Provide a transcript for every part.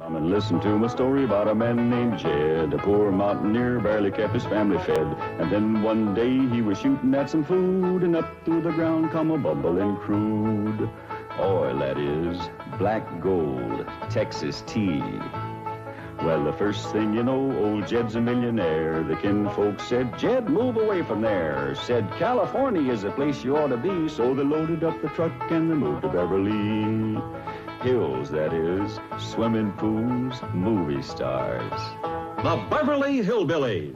Come and listen to my story about a man named Jed. A poor mountaineer barely kept his family fed. And then one day he was shooting at some food, and up through the ground come a bubbling crude oil, that is, black gold, Texas tea. Well, the first thing you know, old Jed's a millionaire. The kinfolk said, Jed, move away from there. Said, California is the place you ought to be. So they loaded up the truck and they moved to Beverley Hills, that is, swimming pools, movie stars. The Beverley Hillbillies.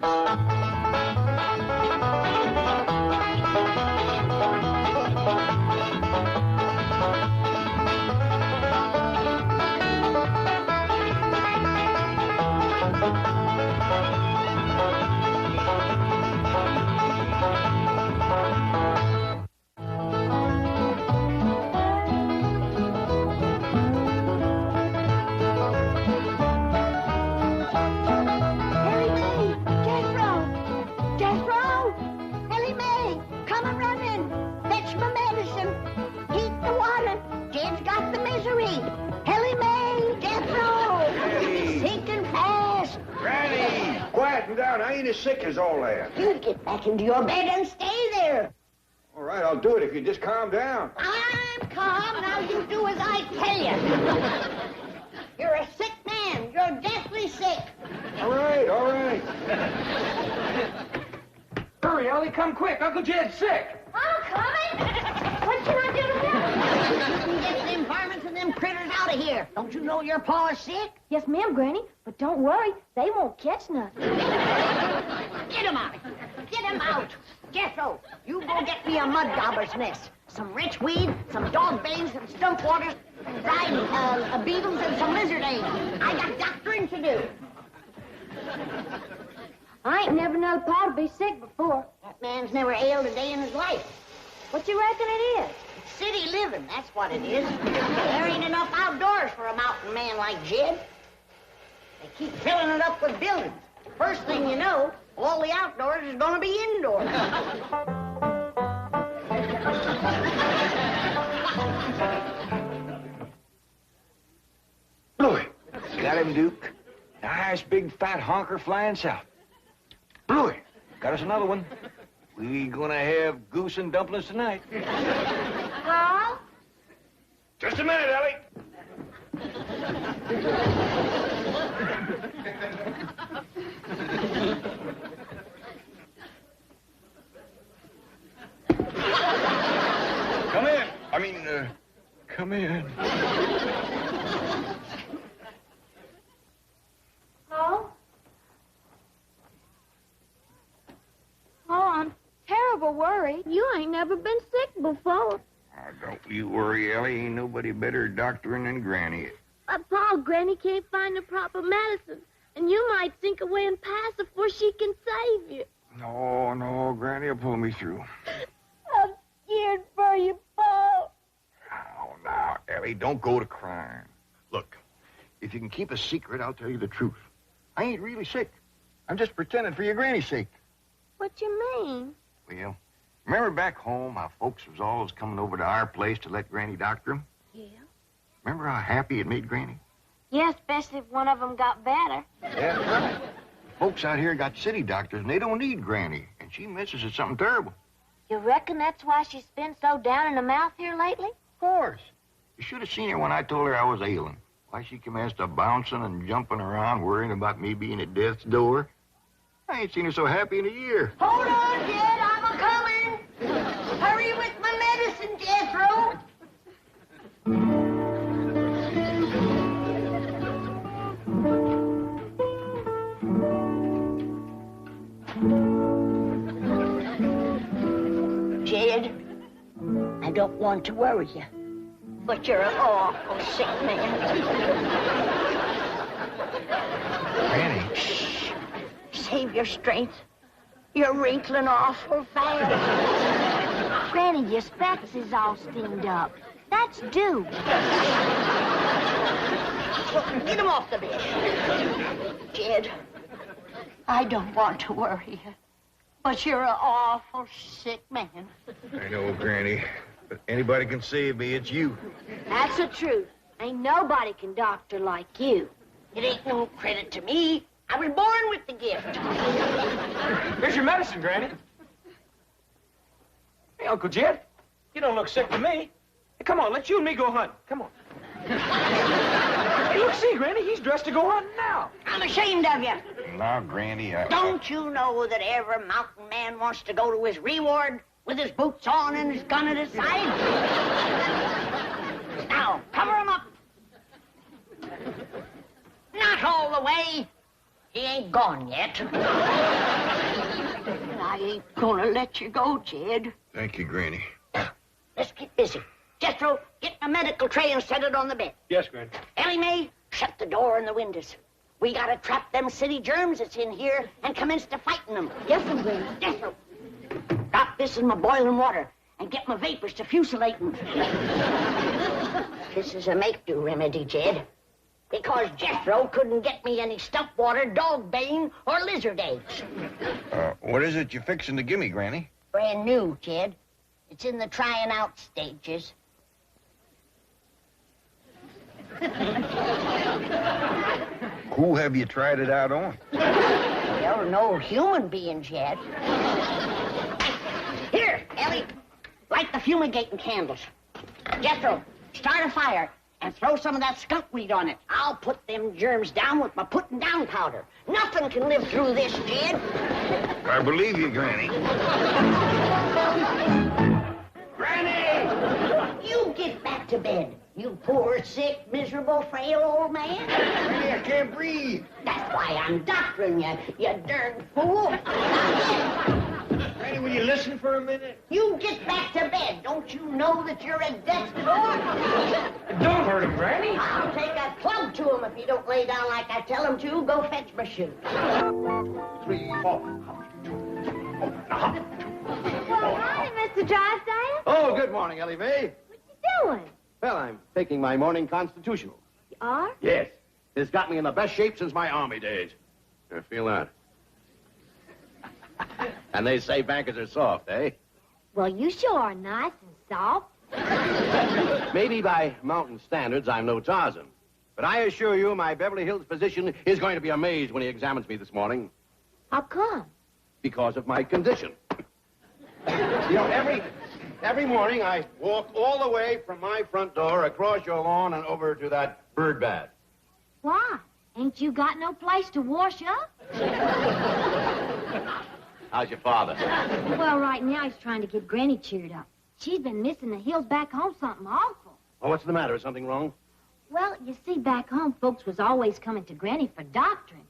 Down. I ain't as sick as all that. You get back into your bed and stay there. All right, I'll do it if you just calm down. I'm calm. Now you do as I tell you. You're a sick man. You're deathly sick. All right, all right. Hurry, Ellie, come quick. Uncle Jed's sick. I'm coming. What can I do to help? You can get them varmints and them critters out of here. Don't you know your pa is sick? Yes, ma'am, Granny. But don't worry, they won't catch nothing. Get him out. Get him out. Jethro, you go get me a mud dauber's nest. Some rich weed, some dog banes, some stump waters, dried beetles, and some lizard eggs. I got doctoring to do. I ain't never known Pa to be sick before. That man's never ailed a day in his life. What you reckon it is? It's city living, that's what it is. There ain't enough outdoors for a mountain man like Jed. They keep filling it up with buildings. First thing you know, all the outdoors is going to be indoors. Bluey, got him, Duke. Nice big fat honker flying south. Bluey, got us another one. We gonna have goose and dumplings tonight. Carl? Just a minute, Ellie. Come in. Come in. Carl? Oh, I'm terrible worried. You ain't never been sick before. Don't you worry, Ellie. Ain't nobody better doctoring than Granny. But Pa, Granny can't find the proper medicine, and you might sink away and pass before she can save you. No, Granny will pull me through. I'm scared for you, Pa. Now, Ellie, don't go to crying. Look, if you can keep a secret, I'll tell you the truth. I ain't really sick. I'm just pretending for your Granny's sake. What you mean? Well, remember back home how folks was always coming over to our place to let Granny doctor them? Yeah. Remember how happy it made Granny? Yeah, especially if one of them got better. Yeah, right. Folks out here got city doctors, and they don't need Granny, and she misses it something terrible. You reckon that's why she's been so down in the mouth here lately? Of course. You should have seen her when I told her I was ailing. Why, she commenced a bouncing and jumping around, worrying about me being at death's door. I ain't seen her so happy in a year. Hold on, Jed, I'm a-coming. Hurry with my medicine, Jethro. Jed, I don't want to worry you, but you're an awful sick man. Granny. Shh. Save your strength. You're wrinkling awful fast. Granny, your specs is all steamed up. That's due. Well, get him off the bed. Jed, I don't want to worry you, but you're an awful sick man. I know, Granny. But anybody can save me, it's you. That's the truth. Ain't nobody can doctor like you. It ain't no credit to me. I was born with the gift. Here's your medicine, Granny. Hey, Uncle Jed, you don't look sick to me. Hey, come on, let's you and me go hunting. Come on. Hey, look, see, Granny, he's dressed to go hunting now. I'm ashamed of you. Now, Granny, Don't you know that every mountain man wants to go to his reward with his boots on and his gun at his side? Now, cover him up. Not all the way. He ain't gone yet. I ain't gonna let you go, Jed. Thank you, Granny. Let's get busy. Jethro, get my medical tray and set it on the bed. Yes, Granny. Ellie Mae, shut the door and the windows. We gotta trap them city germs that's in here and commence to fighting them. Yes, Granny. Jethro, drop this in my boiling water and get my vapors to fusilate them. This is a make-do remedy, Jed. Because Jethro couldn't get me any stump water, dog bane, or lizard eggs. What is it you're fixing to give me, Granny? Brand new, Jed. It's in the trying out stages. Who have you tried it out on? Well, no human beings yet. Here, Ellie, light the fumigating candles. Jethro, start a fire and throw some of that skunk weed on it. I'll put them germs down with my putting down powder. Nothing can live through this, Jed. I believe you, Granny. Granny! You get back to bed, you poor, sick, miserable, frail old man. Granny, I can't breathe. That's why I'm doctoring you, you darn fool. Granny, will you listen for a minute? You get back to bed. Don't you know that you're at death's door? Don't hurt him, Granny. I'll take a club to him if he don't lay down like I tell him to. Go fetch my shoe. 3, 4. Well, morning, Mr. Drysdale. Oh, good morning, Ellie Mae. What you doing? Well, I'm taking my morning constitutional. You are? Yes. It's got me in the best shape since my army days. I feel that. And they say bankers are soft, eh? Well, you sure are nice and soft. Maybe by mountain standards, I'm no Tarzan. But I assure you, my Beverly Hills physician is going to be amazed when he examines me this morning. How come? Because of my condition. You know, every morning I walk all the way from my front door across your lawn and over to that bird bath. Why? Ain't you got no place to wash up? How's your father? Well, right now he's trying to get Granny cheered up. She's been missing the hills back home something awful. Oh, what's the matter? Is something wrong? Well, you see, back home, folks was always coming to Granny for doctoring.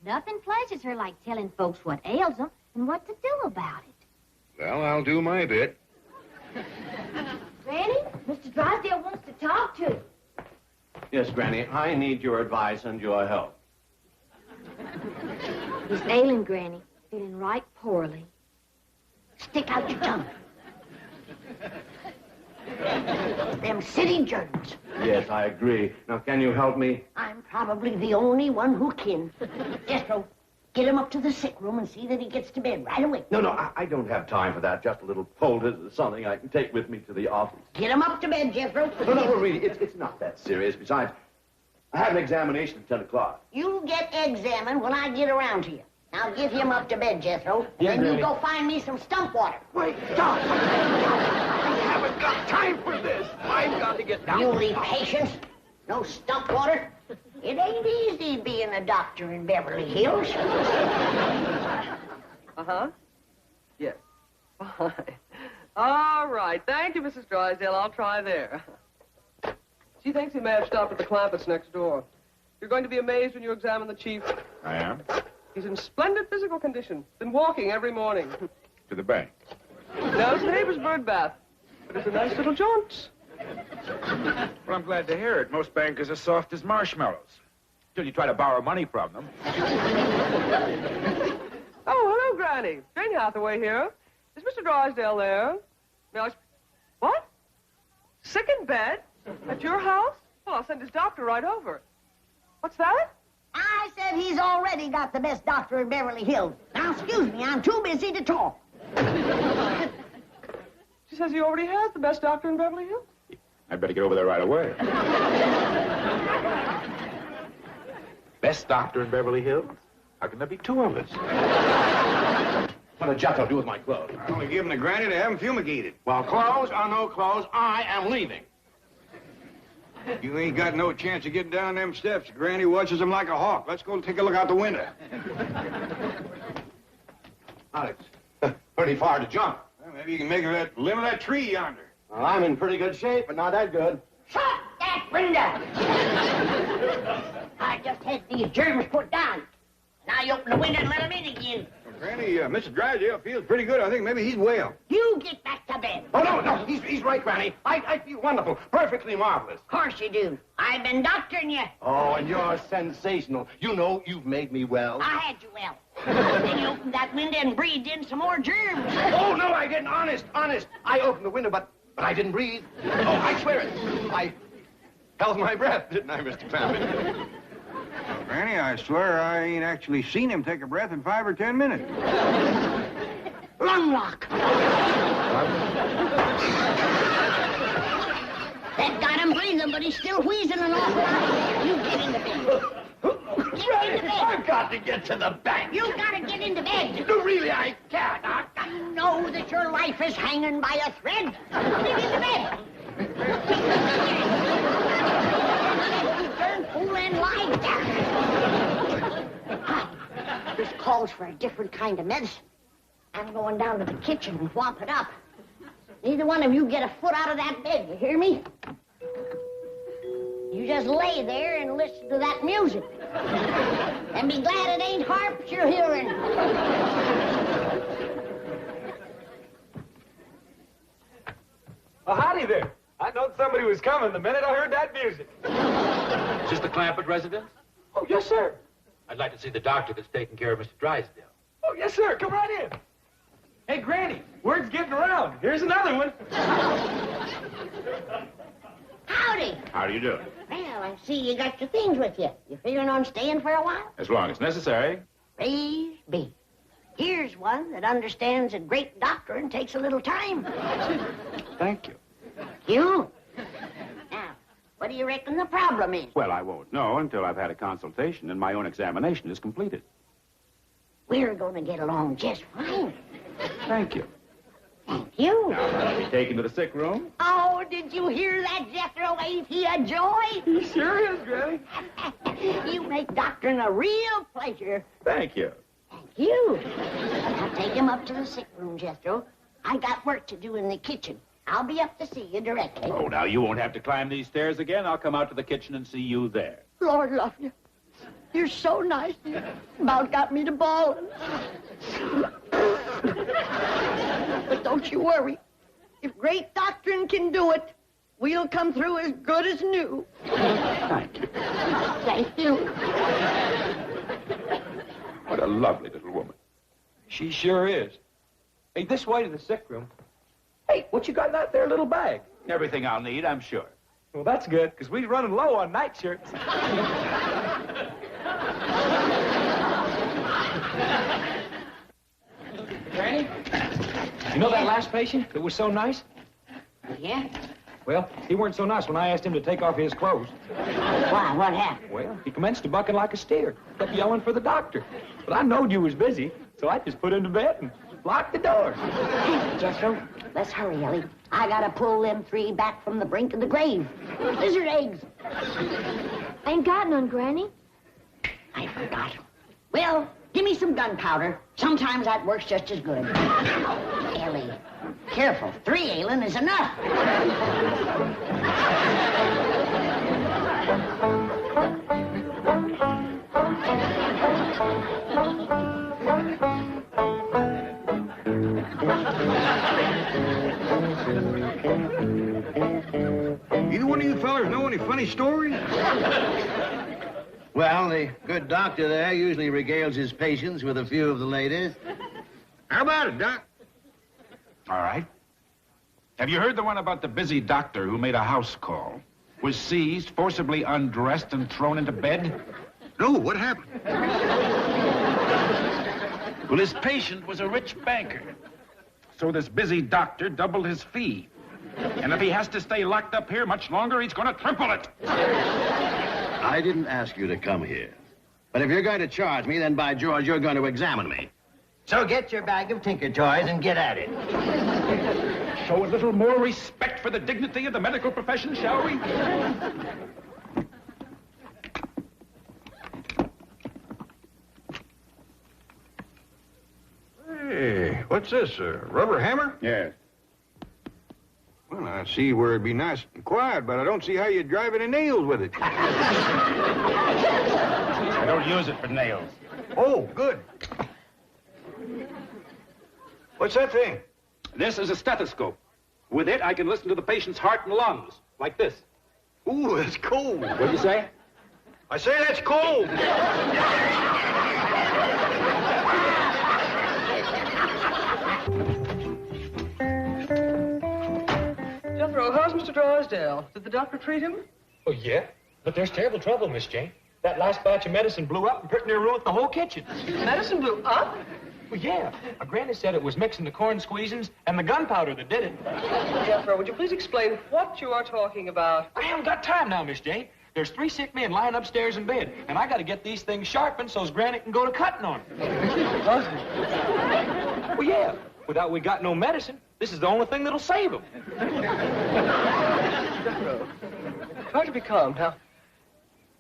Nothing pleasures her like telling folks what ails them and what to do about it. Well, I'll do my bit. Granny, Mr. Drysdale wants to talk to you. Yes, Granny, I need your advice and your help. He's ailing Granny, feeling right poorly. Stick out your tongue. Them city germs. Yes, I agree. Now, can you help me? I'm probably the only one who can. Jethro, get him up to the sick room and see that he gets to bed right away. No, I don't have time for that. Just a little poultice or something I can take with me to the office. Get him up to bed, Jethro. No, really, it's not that serious. Besides, I have an examination at 10 o'clock. You get examined when I get around to you. Now give him up to bed, Jethro. Yeah, then you Granny. go find me some stump water. Wait, stop! I haven't got time for this. I've got to get down. Muley patience. No stump water. It ain't easy being a doctor in Beverly Hills. Uh-huh. Yes. Fine. All right. Thank you, Mrs. Drysdale. I'll try there. She thinks he may have stopped at the Clampetts next door. You're going to be amazed when you examine the chief. I am? He's in splendid physical condition. Been walking every morning. To the bank. No, it's the neighbor's bird bath. But it's a nice little jaunt. Well, I'm glad to hear it. Most bankers are soft as marshmallows. Till you try to borrow money from them. Oh, hello, Granny. Jane Hathaway here. Is Mr. Drysdale there? May I... What? Sick in bed? At your house? Well, I'll send his doctor right over. What's that? I said he's already got the best doctor in Beverly Hills. Now, excuse me, I'm too busy to talk. She says he already has the best doctor in Beverly Hills. I'd better get over there right away. Best doctor in Beverly Hills? How can there be two of us? What did Jethro do with my clothes? I only give them to Granny to have them fumigated. Well, clothes or no clothes, I am leaving. You ain't got no chance of getting down them steps. Granny watches them like a hawk. Let's go take a look out the window. Well, it's pretty far to jump. Well, maybe you can make her that limb of that tree yonder. Well, I'm in pretty good shape, but not that good. Shut that window! I just had these germs put down. Now you open the window and let them in again. Granny, Mr. Drysdale feels pretty good. I think maybe he's well. You get back to bed. Oh, no, he's right, Granny. I feel wonderful, perfectly marvelous. Of course you do. I've been doctoring you. Oh, and you're sensational. You know you've made me well. I had you well. Then you opened that window and breathed in some more germs. Oh, no, I didn't. Honest. I opened the window, but I didn't breathe. Oh, I swear it. I held my breath, didn't I, Mr. Clampett? Granny, I swear I ain't actually seen him take a breath in 5 or 10 minutes. Lung lock. That got him breathing, but he's still wheezing an awful lot. You get into bed. Get into bed. I've got to get to the bank. You gotta get into bed. No, really, I can't. You know that your life is hanging by a thread. Get into bed. You darn fool and lie down. This calls for a different kind of medicine. I'm going down to the kitchen and whomp it up. Neither one of you get a foot out of that bed, you hear me? You just lay there and listen to that music. And be glad it ain't harps you're hearing. Well, howdy there. I thought somebody was coming the minute I heard that music. Is this the Clampett residence? Oh, yes, sir. I'd like to see the doctor that's taking care of Mr. Drysdale. Oh, yes, sir. Come right in. Hey, Granny, word's getting around. Here's another one. Howdy. How do you do? Well, I see you got your things with you. You figuring on staying for a while? As long as necessary. Praise be. Here's one that understands that great doctoring takes a little time. Thank you. You? Now, what do you reckon the problem is? Well, I won't know until I've had a consultation and my own examination is completed. We're going to get along just fine. Thank you. Thank you. Now, can I be taken to the sick room? Oh, did you hear that, Jethro? Ain't he a joy? He sure is, Granny. You make doctoring a real pleasure. Thank you. Thank you. Now take him up to the sick room, Jethro. I got work to do in the kitchen. I'll be up to see you directly. Oh, now you won't have to climb these stairs again. I'll come out to the kitchen and see you there. Lord love you. You're so nice. You about got me to bawling. But don't you worry. If great doctrine can do it, we'll come through as good as new. Thank you. Thank you. What a lovely little woman. She sure is. Hey, this way to the sick room. Hey, what you got in that there little bag? Everything I'll need, I'm sure. Well, that's good, because we're running low on nightshirts. Granny, you know that last patient that was so nice? Yeah? Well, he weren't so nice when I asked him to take off his clothes. Why, what happened? Well, he commenced to bucking like a steer. Kept yelling for the doctor. But I knowed you was busy, so I just put him to bed and locked the door. Jethro, let's hurry, Ellie. I gotta pull them 3 back from the brink of the grave. Lizard eggs. Ain't got none, Granny. I forgot. Well, give me some gunpowder. Sometimes that works just as good. Ellie, careful. 3 ailing is enough. Either one of you fellers know any funny stories? Well, the good doctor there usually regales his patients with a few of the ladies. How about it, Doc? All right. Have you heard the one about the busy doctor who made a house call? Was seized, forcibly undressed, and thrown into bed? No, what happened? Well, his patient was a rich banker. So this busy doctor doubled his fee. And if he has to stay locked up here much longer, he's going to triple it. I didn't ask you to come here. But if you're going to charge me, then by George, you're going to examine me. So get your bag of tinker toys and get at it. Show a little more respect for the dignity of the medical profession, shall we? Hey, what's this, a rubber hammer? Yes. Well, I see where it'd be nice and quiet, but I don't see how you'd drive any nails with it. I don't use it for nails. Oh, good. What's that thing? This is a stethoscope. With it, I can listen to the patient's heart and lungs, like this. Ooh, that's cold. What'd you say? I say that's cold. Jethro, how's Mr. Drysdale? Did the doctor treat him? Oh, yeah. But there's terrible trouble, Miss Jane. That last batch of medicine blew up and pretty near ruined the whole kitchen. Medicine blew up? Well, yeah. My granny said it was mixing the corn squeezins and the gunpowder that did it. Jethro, would you please explain what you are talking about? I haven't got time now, Miss Jane. There's 3 sick men lying upstairs in bed, and I got to get these things sharpened so's Granny can go to cutting on them. Well, yeah. Without we got no medicine, this is the only thing that'll save them. Jethro, try to be calm. Now,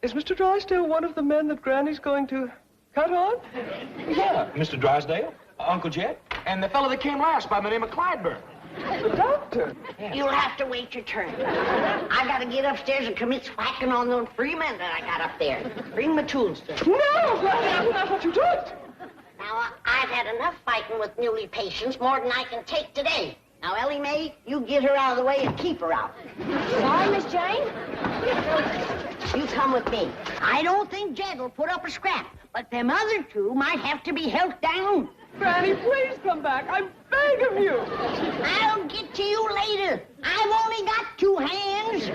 is Mr. Drysdale one of the men that Granny's going to cut on? Yeah, Mr. Drysdale, Uncle Jed, and the fellow that came last by the name of Clydeburn. The doctor? You'll have to wait your turn. I gotta get upstairs and commit whacking on those 3 men that I got up there. Bring my tools, sir. No, Granny, that's not what you did. Now, I've had enough fighting with muley patients, more than I can take today. Now, Ellie Mae, you get her out of the way and keep her out. Sorry, Miss Jane? You come with me. I don't think Jed will put up a scrap, but them other 2 might have to be held down. Granny, please come back. I'm begging you. I'll get to you later. I've only got 2 hands.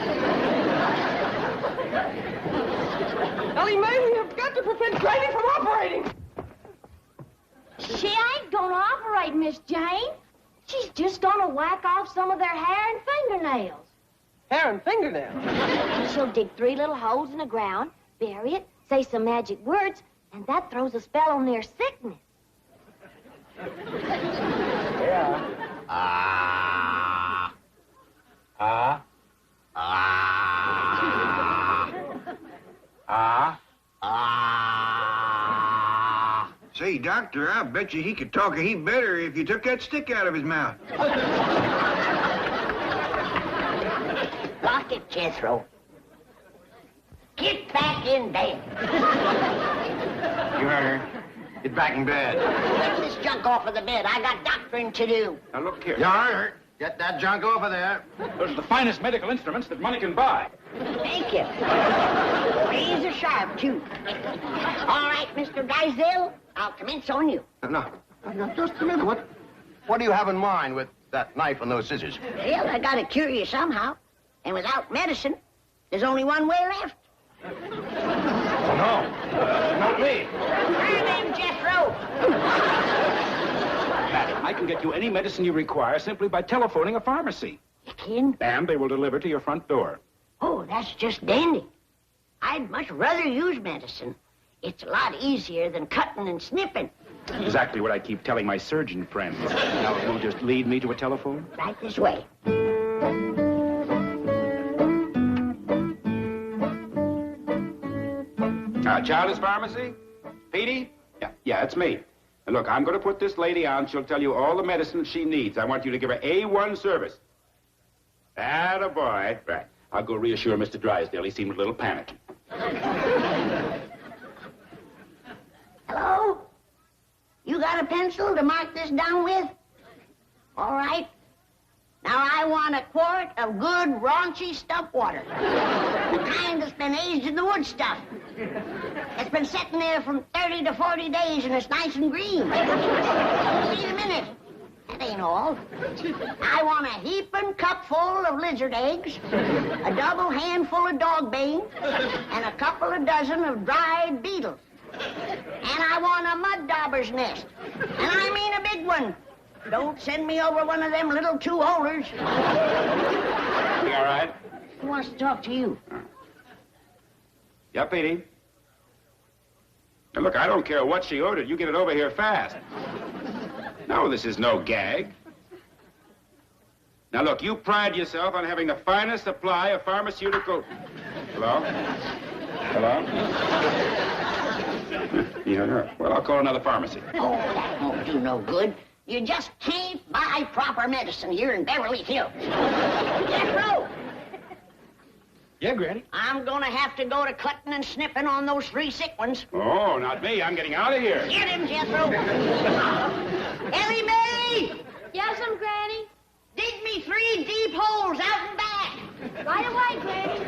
Ellie Mae, we have got to prevent Granny from operating. She ain't gonna operate, Miss Jane. She's just gonna whack off some of their hair and fingernails. Hair and fingernails? She'll dig 3 little holes in the ground, bury it, say some magic words, and that throws a spell on their sickness. Yeah. Ah. Ah. Ah. Ah. Say, Doctor, I bet you he could talk a heap better if you took that stick out of his mouth. Lock it, Jethro. Get back in bed. You heard her. Get back in bed. Get this junk off of the bed. I got doctoring to do. Now, look here. You heard her. Get that junk over there. Those are the finest medical instruments that money can buy. Thank you. Razor sharp, too. All right, Mr. Drysdale, I'll commence on you. No, just a minute. What do you have in mind with that knife and those scissors? Well, I gotta cure you somehow. And without medicine, there's only one way left. Oh, no. Not me. Turn in, Jethro. Madam, I can get you any medicine you require simply by telephoning a pharmacy. You can? And they will deliver to your front door. Oh, that's just dandy. I'd much rather use medicine. It's a lot easier than cutting and snipping. Exactly what I keep telling my surgeon friends. Now, you'll just lead me to a telephone? Right this way. Child's Pharmacy? Petey? Yeah, it's me. And look, I'm going to put this lady on. She'll tell you all the medicine she needs. I want you to give her A1 service. Attaboy. Right. I'll go reassure Mr. Drysdale. He seemed a little panicky. Hello? You got a pencil to mark this down with? All right. Now, I want a quart of good, raunchy stump water. The kind that's been aged in the wood stuff. It's been sitting there from 30 to 40 days, and it's nice and green. Wait a minute. That ain't all. I want a heaping cupful of lizard eggs, a double handful of dog bane, and a couple of dozen of dried beetles. And I want a mud dauber's nest. And I mean a big one. Don't send me over one of them little 2-holders. You all right? Who wants to talk to you? Yeah, Petey. Now, look, I don't care what she ordered. You get it over here fast. No, this is no gag. Now, look, you pride yourself on having the finest supply of pharmaceutical... Hello? Hello? Yeah, well, I'll call another pharmacy. Oh, that won't do no good. You just can't buy proper medicine here in Beverly Hills. Jethro! Yeah, Granny? I'm gonna have to go to cutting and snipping on those 3 sick ones. Oh, not me. I'm getting out of here. Get him, Jethro! Ellie Mae! Yes'm, Granny. Dig me 3 deep holes out and back. Right away, Granny.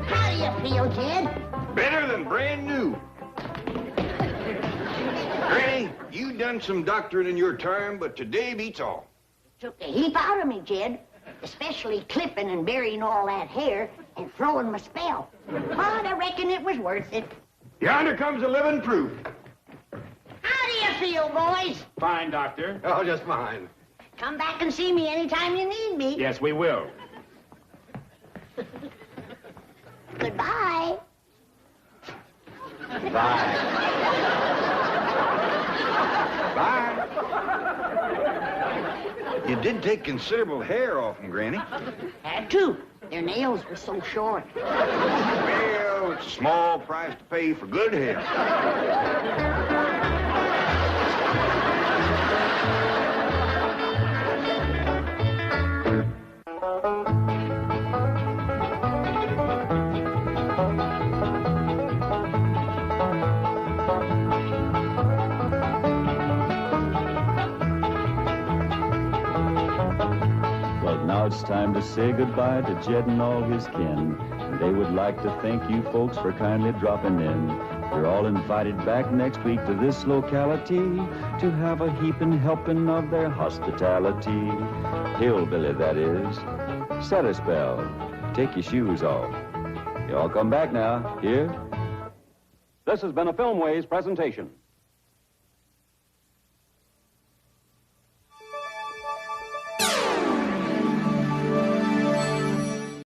How do you feel, Jed? Better than brand new. Granny, you done some doctoring in your time, but today beats all. Took a heap out of me, Jed. Especially clipping and burying all that hair and throwing my spell. But I reckon it was worth it. Yonder comes a living proof. How do you feel, boys? Fine, Doctor. Oh, just fine. Come back and see me anytime you need me. Yes, we will. Goodbye. Bye. Bye. You did take considerable hair off them, Granny. Had to. Their nails were so short. Well, it's a small price to pay for good hair. Now it's time to say goodbye to Jed and all his kin. And they would like to thank you folks for kindly dropping in. You're all invited back next week to this locality to have a heaping helping of their hospitality. Hillbilly, that is. Set a spell. Take your shoes off. You all come back now. Here? This has been a Filmways presentation.